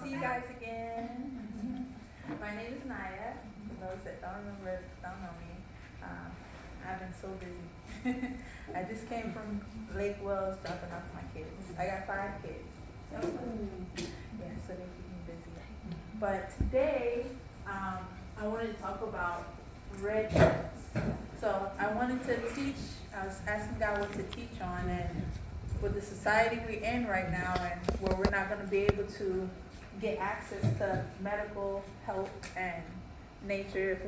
see you guys again. My name is Naya. For those that don't remember, don't know me, I've been so busy. I just came from Lake Wells dropping off my kids. I got 5 kids. Yeah, so they keep me busy. But today, I wanted to talk about red shirts. So I wanted to teach, I was asking God what to teach on, and with the society we're in right now, and where we're not going to be able to get access to medical help and nature, if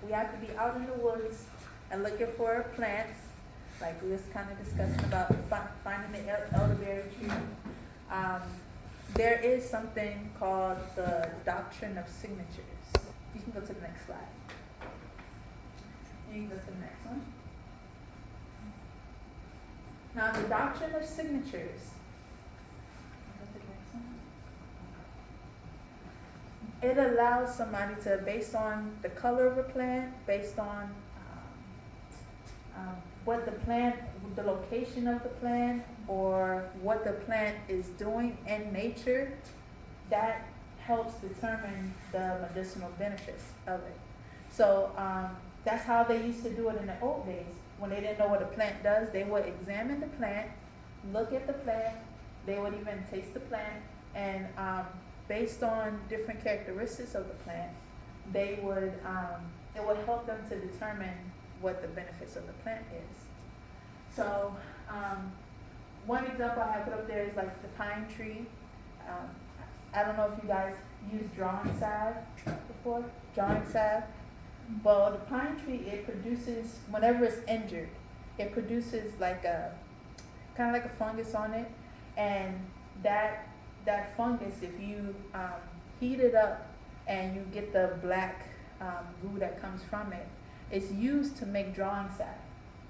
we have to be out in the woods and looking for plants, like we was kind of discussing about finding the elderberry tree, there is something called the doctrine of signatures. You can go to the next slide. You can go to the next one. Now, the doctrine of signatures. Go to the next one. It allows somebody to, based on the color of a plant, based on what the plant, the location of the plant, or what the plant is doing in nature, that helps determine the medicinal benefits of it. So that's how they used to do it in the old days. When they didn't know what a plant does, they would examine the plant, look at the plant, they would even taste the plant, and based on different characteristics of the plant, it would help them to determine what the benefits of the plant is. So one example I have put up there is like the pine tree. I don't know if you guys used drawing salve before, drawing salve. Well, the pine tree, it produces, whenever it's injured, it produces like a, kind of like a fungus on it. And that fungus, if you heat it up and you get the black goo that comes from it, it's used to make drawing salve.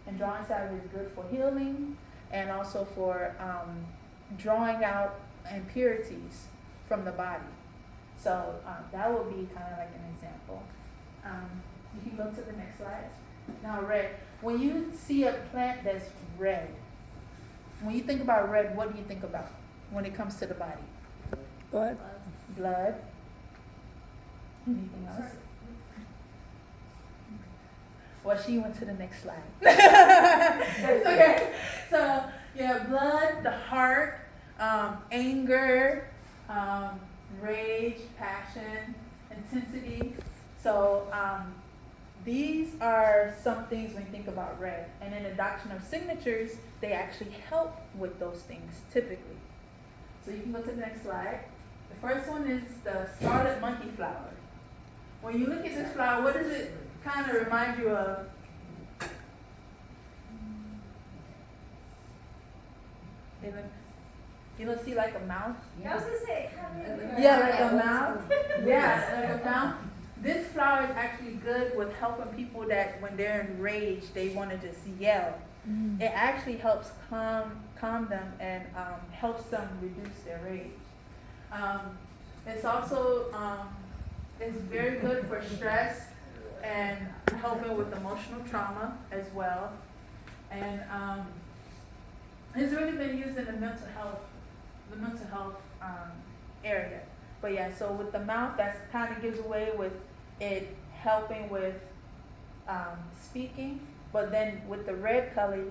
And drawing salve is good for healing and also for drawing out impurities from the body. So that would be kind of like an example. You can go to the next slide. Now, red. When you see a plant that's red, when you think about red, what do you think about when it comes to the body? Blood. Blood. Anything else? Well, she went to the next slide. It's okay. So, yeah, blood, the heart, anger, rage, passion, intensity. So these are some things when you think about red. And in the doctrine of signatures, they actually help with those things typically. So you can go to the next slide. The first one is the scarlet monkey flower. When you look at this flower, what does it kind of remind you of? You don't see like a mouth? Yeah, I was gonna say, yeah, like a mouth. Yeah, like a mouth. This flower is actually good with helping people that when they're enraged, they want to just yell. Mm. It actually helps calm them and helps them reduce their rage. It's also it's very good for stress and helping with emotional trauma as well. And it's really been used in the mental health area. But yeah, so with the mouth, that kind of gives away with it helping with speaking. But then with the red color,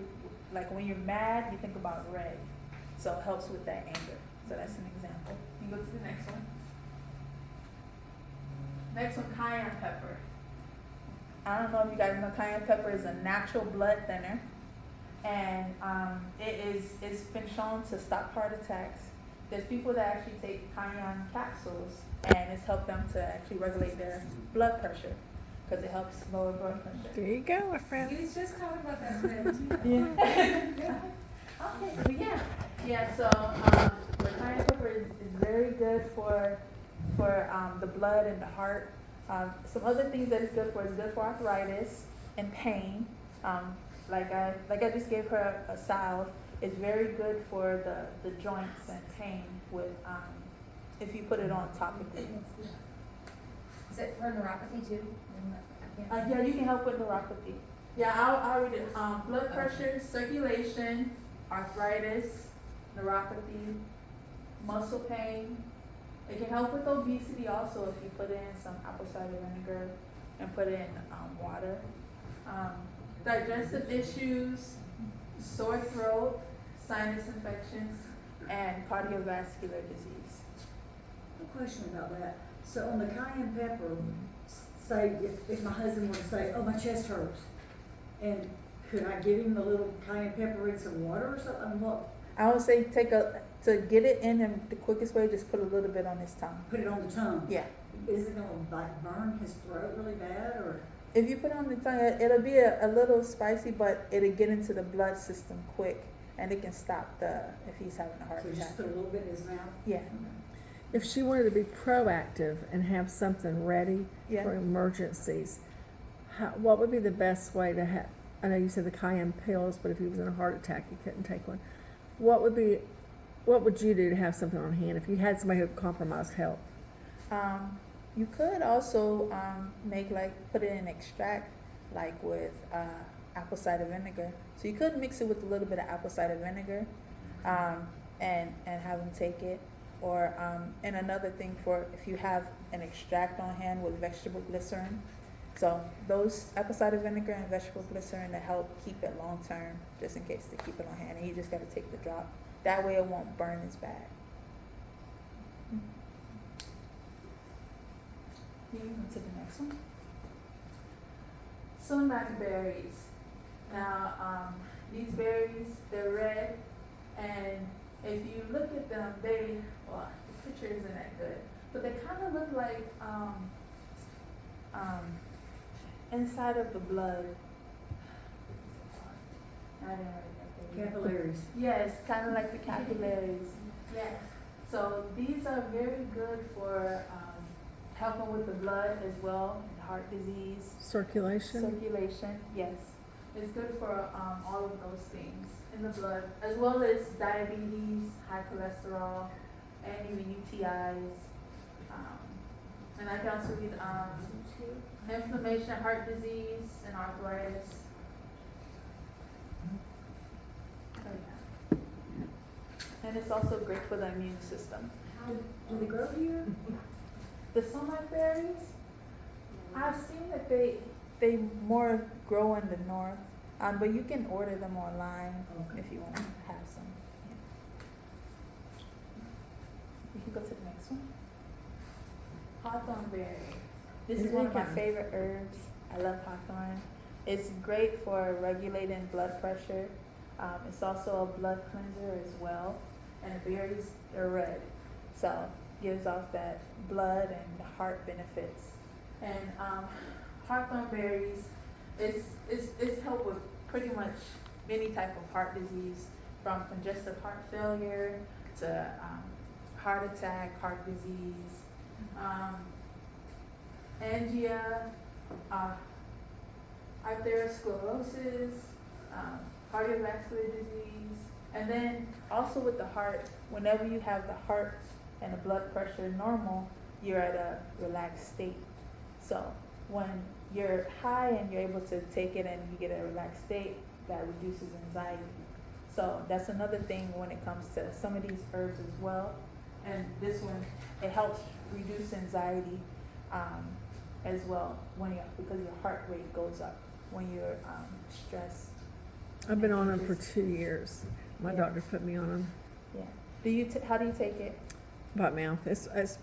like when you're mad, you think about red. So it helps with that anger. So that's an example. You go to the next one. Next one, cayenne pepper. I don't know if you guys know, cayenne pepper is a natural blood thinner. And it's been shown to stop heart attacks. There's people that actually take cayenne capsules, and it's helped them to actually regulate their blood pressure because it helps lower blood pressure. There you go, my friend. he was just talking about that today. Yeah. Okay, so yeah. So the cayenne pepper is very good for the blood and the heart. Some other things that it's good for is good for arthritis and pain. Like I just gave her a salve. It's very good for the joints and pain with if you put it on topically. Is it for neuropathy too? Yeah, you can help with neuropathy. Yeah, I'll read it. Blood pressure, circulation, arthritis, neuropathy, muscle pain, It can help with obesity also if you put in some apple cider vinegar and put in water. Digestive issues, sore throat, sinus infections, and cardiovascular disease. A question about that. So on the cayenne pepper, say if my husband were to say, oh, my chest hurts, and could I give him the little cayenne pepper in some water or something? What? I would say to get it in, and the quickest way, just put a little bit on his tongue. Put it on the tongue? Yeah. Is it gonna like burn his throat really bad, or? If you put it on the tongue, it'll be a little spicy, but it'll get into the blood system quick, and it can stop if he's having a heart So attack. just put a little bit in his mouth? Yeah. If she wanted to be proactive and have something ready Yeah. for emergencies, what would be the best way to have? I know you said the cayenne pills, but if he was in a heart attack, he couldn't take one. What would you do to have something on hand if you had somebody who had compromised health? You could also put it in extract, like with apple cider vinegar. So you could mix it with a little bit of apple cider vinegar, and have them take it. Or and another thing for if you have an extract on hand with vegetable glycerin. So those apple cider vinegar and vegetable glycerin to help keep it long term, just in case to keep it on hand. And you just got to take the drop. That way it won't burn as bad. You can go to the next one. Sumac berries. Now, these berries, they're red, and if you look at them, the picture isn't that good, but they kind of look like inside of the blood. I didn't write that. Capillaries. Yes, kind of like the capillaries. Yes. So these are very good for helping with the blood as well, and heart disease. Circulation? Circulation, yes. It's good for all of those things in the blood, as well as diabetes, high cholesterol, and even UTIs. And I can also read inflammation, heart disease, and arthritis. Oh, yeah. And it's also great for the immune system. Do they grow here? The sumac berries, I've seen that they more grow in the north, but you can order them online if you want to have some. Yeah. You can go to the next one. Hawthorn berry. This is one of my favorite herbs. I love hawthorn. It's great for regulating blood pressure. It's also a blood cleanser as well. And the berries are red, so gives off that blood and heart benefits. And hawthorn berries it's help with pretty much any type of heart disease, from congestive heart failure to heart attack, heart disease, angina, arteriosclerosis, cardiovascular disease, and then also with the heart, whenever you have the heart and the blood pressure normal, you're at a relaxed state. So when you're high and you're able to take it and you get a relaxed state, that reduces anxiety. So that's another thing when it comes to some of these herbs as well. And this one, it helps reduce anxiety as well because your heart rate goes up when you're stressed. I've been on them for 2 years. My Yeah. doctor put me on them. Yeah. How do you take it? By mouth.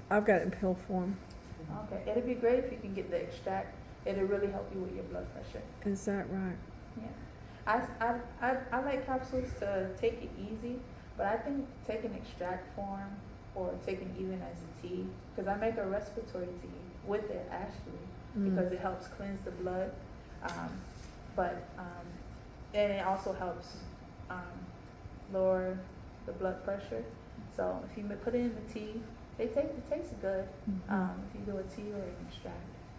I've got it in pill form. Okay. It'd be great if you can get the extract. It'll really help you with your blood pressure. Is that right? Yeah. I like capsules to take it easy, but I think taking extract form or taking even as a tea, because I make a respiratory tea with it actually, because it helps cleanse the blood, and it also helps lower the blood pressure. So if you put it in the tea, it tastes good. If you do a tea or an extract.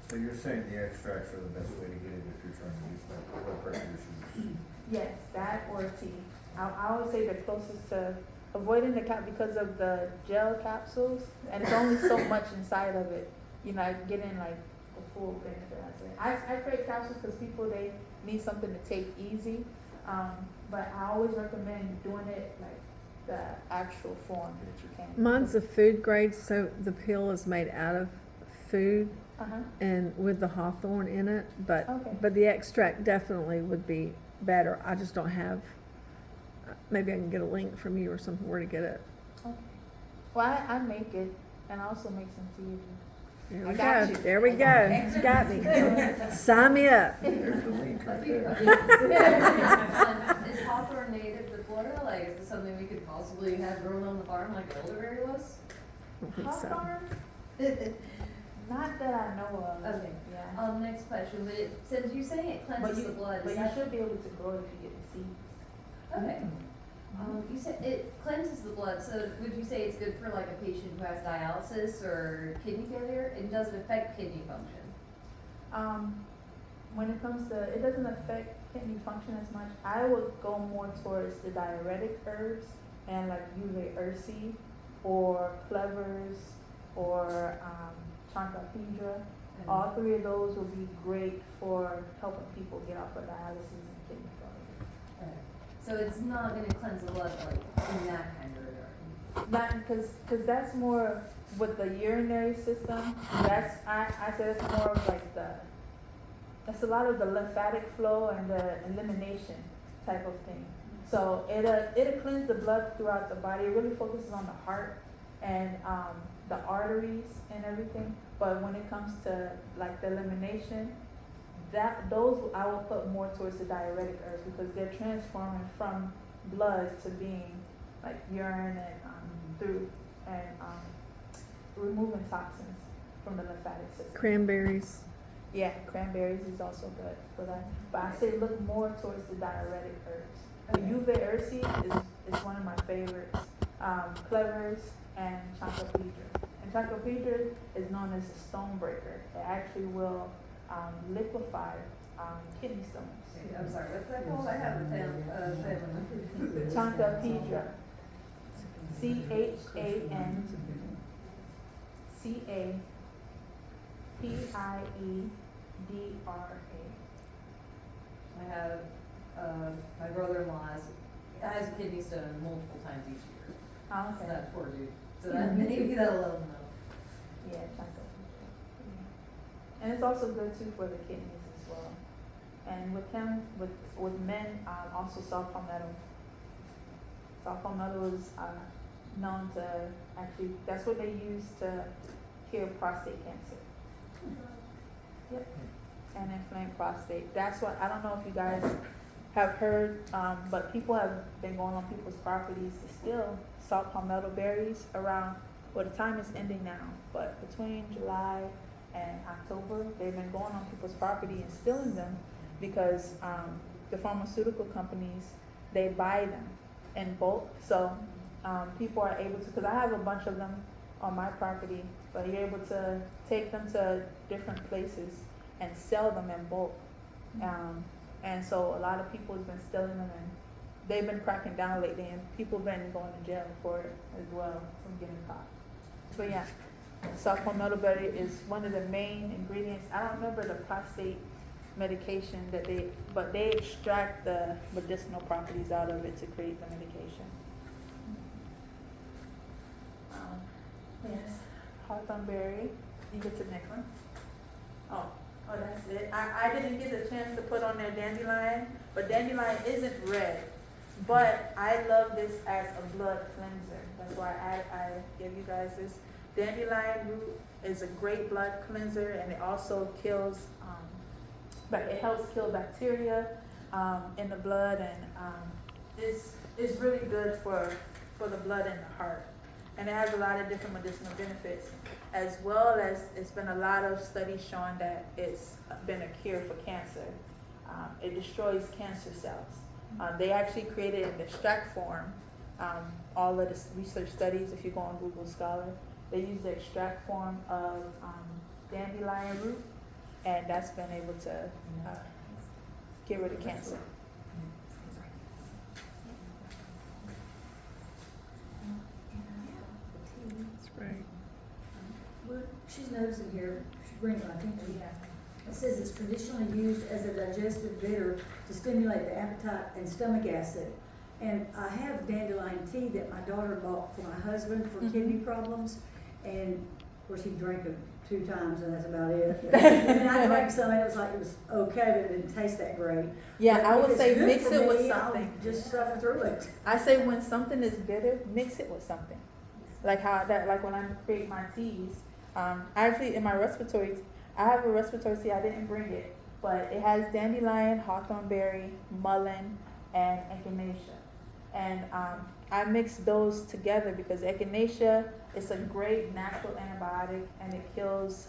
So you're saying the extracts are the best way to get it if you're trying to use that blood pressure issues? Yes, that or tea. I always say the closest to avoiding the cap because of the gel capsules, and it's only so much inside of it. You're not getting like the full benefit out of it. I create capsules because people, they need something to take easy, but I always recommend doing it like the actual form that you can. Mine's a food grade, so the peel is made out of food Uh-huh. and with the hawthorn in it, but Okay. but the extract definitely would be better. I just don't have. Maybe I can get a link from you or something where to get it. Okay. Well, I make it, and I also make some tea. There I we got go. you. There we go. You got me. Sign me up. There's the link right there. Is hawthorn native to Florida? Like, is this something we could possibly have grown on the farm like elderberry was? I don't think so. Hawthorn? Not that I know of. Okay. Yeah. Next question, but since you're saying it cleanses the blood, but is you that? should be able to grow it if you get the seeds. Okay. You said it cleanses the blood, so would you say it's good for like a patient who has dialysis or kidney failure? It doesn't affect kidney function. When it comes to, it doesn't affect kidney function as much. I would go more towards the diuretic herbs and like Uve ursi or clovers or Chancapedra. All three of those will be great for helping people get off of dialysis and kidney failure. Okay. So it's not gonna cleanse the blood like in that kind of regard. Not because that's more with the urinary system. That's I say that's more of like that's a lot of the lymphatic flow and the elimination type of thing. So it'll cleanse the blood throughout the body. It really focuses on the heart and the arteries and everything. But when it comes to like the elimination, those I will put more towards the diuretic herbs because they're transforming from blood to being like urine and through and removing toxins from the lymphatic system. Cranberries. Yeah, cranberries is also good for that. But I say look more towards the diuretic herbs. The Uve ursi is one of my favorites. Clovers and Chancapedra. And Chancapedra is known as a stone breaker. It actually will liquefy kidney stones. I'm sorry, what's that called? I have a family. Chancapedra. Chancapedra. I have, my brother-in-law has a kidney stone multiple times each year. Oh, So okay. that poor dude. So that, maybe that'll let him know. Yeah, Chancapedra. Yeah. And it's also good too for the kidneys as well. And with him, with men, also saw palmetto. Saw palmetto is known to actually, that's what they use to cure prostate cancer. Yep. And inflamed prostate. That's what, I don't know if you guys have heard, but people have been going on people's properties to steal salt palmetto berries around, well, the time is ending now, but between July and October, they've been going on people's property and stealing them because the pharmaceutical companies, they buy them in bulk. So people are able to, because I have a bunch of them on my property, but you're able to take them to different places and sell them in bulk. And so a lot of people have been stealing them, and they've been cracking down lately, and people have been going to jail for it as well from getting caught. But yeah, salt palmetto berry is one of the main ingredients. I don't remember the prostate medication but they extract the medicinal properties out of it to create the medication. Yes, hawthorn berry. You get to the next one. Oh, that's it. I didn't get a chance to put on there dandelion, but dandelion isn't red. But I love this as a blood cleanser. That's why I give you guys this. Dandelion root is a great blood cleanser, and it also kills, but it helps kill bacteria in the blood, and it's really good for the blood and the heart. And it has a lot of different medicinal benefits, as well as it's been a lot of studies showing that it's been a cure for cancer. It destroys cancer cells. They actually created an extract form. All of the research studies, if you go on Google Scholar, they use the extract form of dandelion root, and that's been able to get rid of cancer. That's right. Well, she's noticing here, she's bringing my attention. It says it's traditionally used as a digestive bitter to stimulate the appetite and stomach acid. And I have dandelion tea that my daughter bought for my husband for kidney problems. And of course, he drank it 2 times and that's about it. And then I drank some and it was like, it was okay, but it didn't taste that great. Yeah, But I if would it's say good mix for it with me, I'll something. just suffer through it. I say when something is bitter, mix it with something. Like when I create my teas, actually in my respiratory, I have a respiratory tea, I didn't bring it, but it has dandelion, hawthorn berry, mullein, and echinacea. And I mix those together because echinacea is a great natural antibiotic, and it kills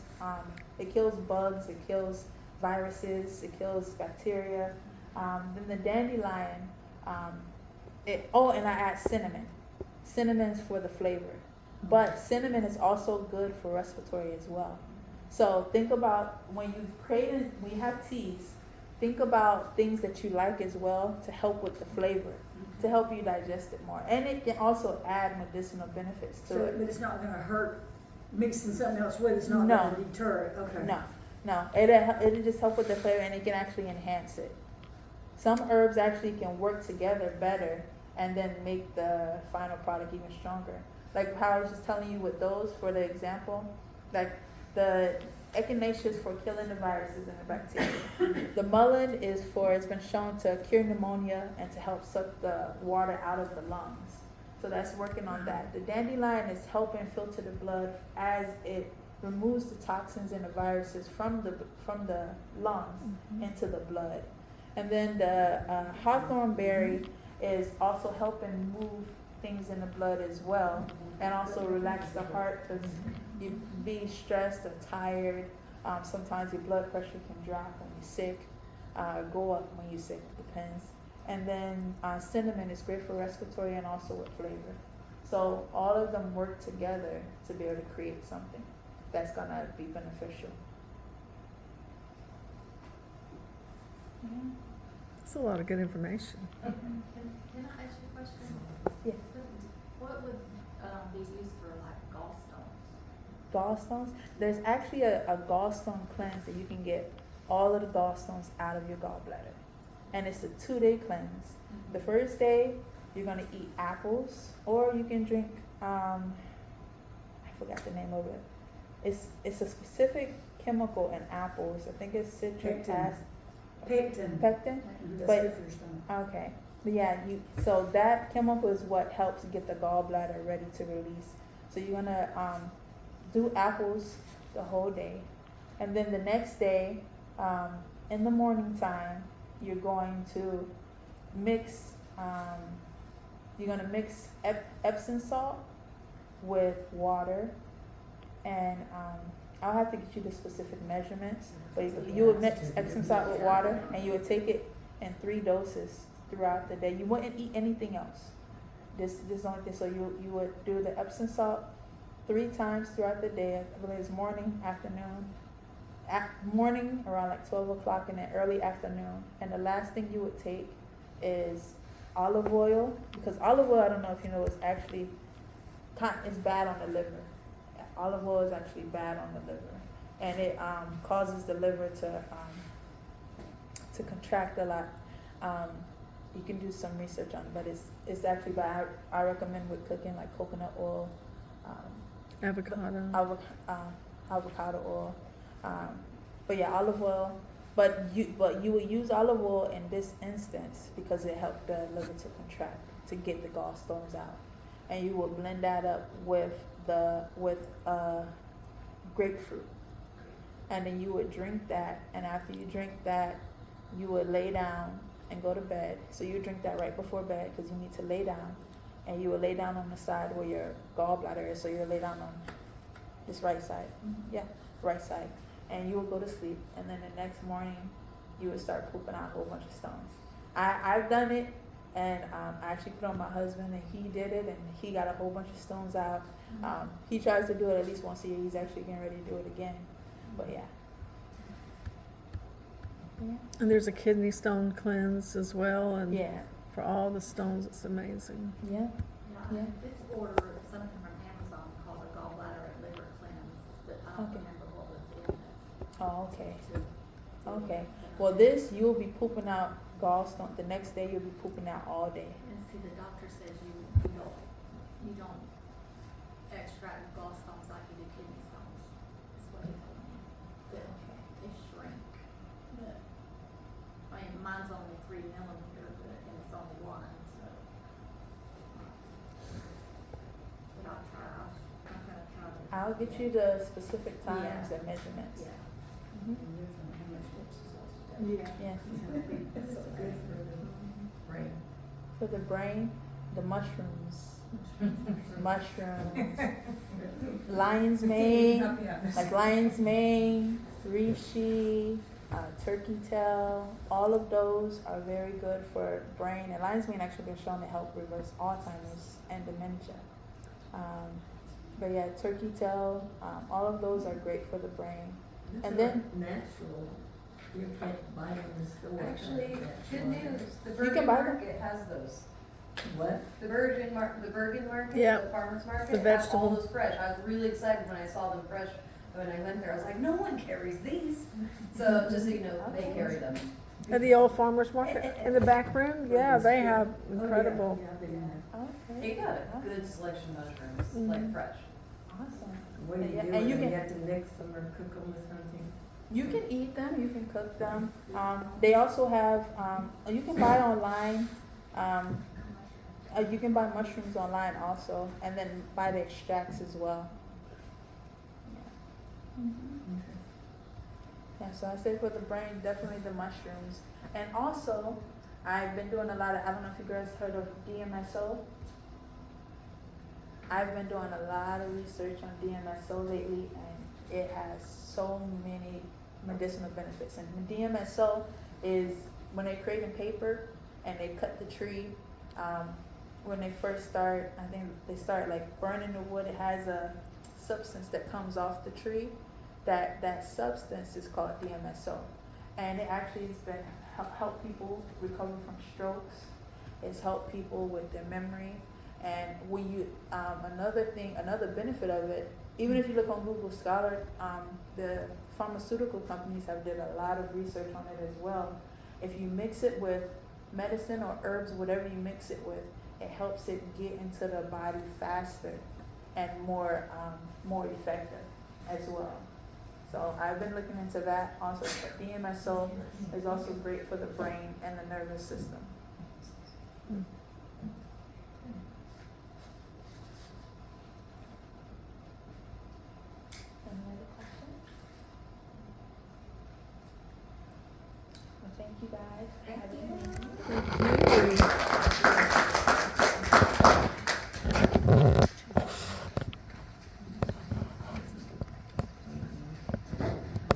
bugs, it kills viruses, it kills bacteria. Then the dandelion, and I add cinnamon. Cinnamon's for the flavor, but cinnamon is also good for respiratory as well. So think about when you have teas, think about things that you like as well to help with the flavor, to help you digest it more. And it can also add medicinal benefits to So, it. but it's not gonna hurt mixing something else with, it's not No. gonna deter it, okay. No, it'll just help with the flavor, and it can actually enhance it. Some herbs actually can work together better and then make the final product even stronger. Like how I was just telling you with those, for the example, like the echinacea is for killing the viruses and the bacteria. The mullein it's been shown to cure pneumonia and to help suck the water out of the lungs. So that's working on that. The dandelion is helping filter the blood as it removes the toxins and the viruses from the lungs into the blood. And then the hawthorn berry is also helping move things in the blood as well, and also relax the heart because you be stressed or tired. Sometimes your blood pressure can drop when you're sick, go up when you're sick, depends. And then cinnamon is great for respiratory and also with flavor. So all of them work together to be able to create something that's gonna be beneficial. It's a lot of good information. Can I ask you a question? Yes. What would be used for like gallstones? Gallstones. There's actually a gallstone cleanse that you can get all of the gallstones out of your gallbladder. And it's a 2-day cleanse. The first day, you're going to eat apples, or you can drink, I forgot the name of it. It's a specific chemical in apples. I think it's citric acid. Pectin. Pectin? That's But- good for your stomach. Okay. But yeah, so that chemical is what helps get the gallbladder ready to release. So you're gonna do apples the whole day, and then the next day, in the morning time, you're going to mix. You're gonna mix Epsom salt with water, and I'll have to get you the specific measurements. But you would mix Epsom salt with water, and you would take it in 3 doses throughout the day. You wouldn't eat anything else. This only thing. So you would do the Epsom salt 3 times throughout the day. I believe it's morning, afternoon. Morning around like 12 o'clock, and then early afternoon. And the last thing you would take is olive oil, because olive oil, I don't know if you know, is actually it's bad on the liver. Olive oil is actually bad on the liver, and it causes the liver to contract a lot. You can do some research on it, but it's actually bad. I recommend with cooking like coconut oil, Avocado. avocado oil, but yeah, olive oil. But you would use olive oil in this instance because it helped the liver to contract to get the gallstones out, and you would blend that up with grapefruit, and then you would drink that. And after you drink that, you would lay down and go to bed. So you drink that right before bed because you need to lay down, and you would lay down on the side where your gallbladder is. So you would lay down on this right side, right side, and you would go to sleep. And then the next morning, you would start pooping out a whole bunch of stones. I've done it, and I actually put on my husband, and he did it, and he got a whole bunch of stones out. He tries to do it at least once a year. He's actually getting ready to do it again, but yeah. And there's a kidney stone cleanse as well, and Yeah. for all the stones, it's amazing. Yeah. Yeah, Yeah. I did order something from Amazon called a gallbladder and liver cleanse, but I don't Okay. remember what was in it. Oh, okay. to- Okay. Well, this, you'll be pooping out gallstone. The next day, you'll be pooping out all day. And See, the doctor says you don't extract gallstones like you do kidney stones. That's what he told me. That they shrink. But, I mean, mine's only 3 millimeter, and it's only one, so. But I'm gonna try to. I'll get you the specific times Yeah. and measurements. Yeah. Mhm. Yeah. Yes. That's so good for the brain. For the brain, the mushrooms, lion's mane, like lion's mane, reishi, turkey tail, all of those are very good for brain. And lion's mane actually been shown to help reverse Alzheimer's and dementia. But yeah, turkey tail, all of those are great for the brain. And then Natural, you can't buy in the store. Actually, good Natural. news, the You Bergen can buy them. Market has those. What? The Bergen Market, Yeah. the farmer's market, The has all vegetable. those fresh. I was really excited when I saw them fresh. When I went there, I was like, no one carries these. So just so you know, they carry them. At the old farmer's market, in the back room, yeah, they have incredible. Yeah, I've been in there. They Okay. got a good selection of mushrooms, like fresh. Awesome. What do you Yeah, do and with you them? can- You have to mix them or cook them with something? You can eat them, you can cook them. They also have, you can buy online. You can buy mushrooms online also, and then buy the extracts as well. Yeah, so I say for the brain, definitely the mushrooms. And also, I've been doing a lot of, I don't know if you guys heard of DMSO. I've been doing a lot of research on DMSO lately, and it has so many medicinal benefits. And DMSO is when they're creating paper and they cut the tree. When they first start, I think they start like burning the wood. It has a substance that comes off the tree. That substance is called DMSO, and it actually has been help people recover from strokes. It's helped people with their memory. And when you, another benefit of it, even if you look on Google Scholar, the pharmaceutical companies have did a lot of research on it as well. If you mix it with medicine or herbs, whatever you mix it with, it helps it get into the body faster and more effective as well. So I've been looking into that also. But DMSO is also great for the brain and the nervous system. Any other questions? Well, thank you guys. Thank you. Thank you.